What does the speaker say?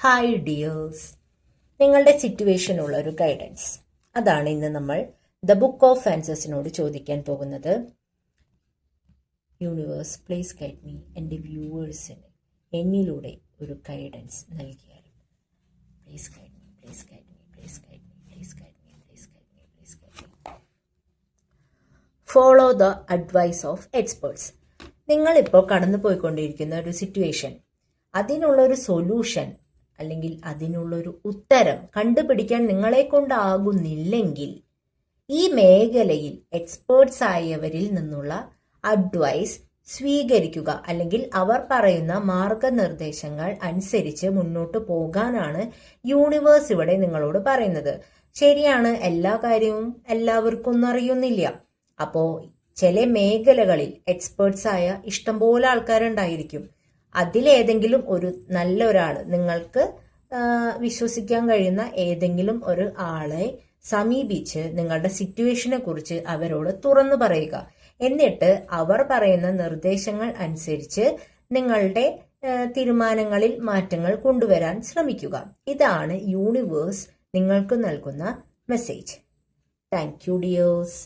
Hi dears, നിങ്ങളുടെ സിറ്റുവേഷനുള്ള ഒരു guidance അതാണ് ഇന്ന് നമ്മൾ ദ ബുക്ക് ഓഫ് ആൻസേഴ്സിനോട് ചോദിക്കാൻ പോകുന്നത്. യൂണിവേഴ്സ് പ്ലീസ് ഗൈഡ് മീ, എൻ്റെ വ്യൂവേഴ്സിന് എന്നിലൂടെ ഒരു ഗൈഡൻസ് നൽകിയാലും please guide me, please guide me, please guide me, please guide me, please guide me, please guide me. Follow the advice of experts. നിങ്ങളിപ്പോൾ കടന്നു പോയിക്കൊണ്ടിരിക്കുന്ന ഒരു സിറ്റുവേഷൻ, അതിനുള്ള ഒരു സൊല്യൂഷൻ അല്ലെങ്കിൽ അതിനുള്ളൊരു ഉത്തരം കണ്ടുപിടിക്കാൻ നിങ്ങളെ കൊണ്ടാകുന്നില്ലെങ്കിൽ ഈ മേഖലയിൽ എക്സ്പേർട്സ് ആയവരിൽ നിന്നുള്ള അഡ്വൈസ് സ്വീകരിക്കുക, അല്ലെങ്കിൽ അവർ പറയുന്ന മാർഗനിർദ്ദേശങ്ങൾ അനുസരിച്ച് മുന്നോട്ട് പോകാനാണ് യൂണിവേഴ്സ് ഇവിടെ നിങ്ങളോട് പറയുന്നത്. ശരിയാണ്, എല്ലാ കാര്യവും എല്ലാവർക്കും ഒന്നും അറിയുന്നില്ല. അപ്പോ ചില മേഖലകളിൽ എക്സ്പേർട്സ് ആയ ഇഷ്ടംപോലെ ആൾക്കാരുണ്ടായിരിക്കും. അതിലേതെങ്കിലും ഒരു നല്ല ഒരാൾ, നിങ്ങൾക്ക് വിശ്വസിക്കാൻ കഴിയുന്ന ഏതെങ്കിലും ഒരു ആളെ സമീപിച്ച് നിങ്ങളുടെ സിറ്റുവേഷനെ കുറിച്ച് അവരോട് തുറന്നു പറയുക. എന്നിട്ട് അവർ പറയുന്ന നിർദ്ദേശങ്ങൾ അനുസരിച്ച് നിങ്ങളുടെ തീരുമാനങ്ങളിൽ മാറ്റങ്ങൾ കൊണ്ടുവരാൻ ശ്രമിക്കുക. ഇതാണ് യൂണിവേഴ്സ് നിങ്ങൾക്ക് നൽകുന്ന മെസ്സേജ്. Thank you dears.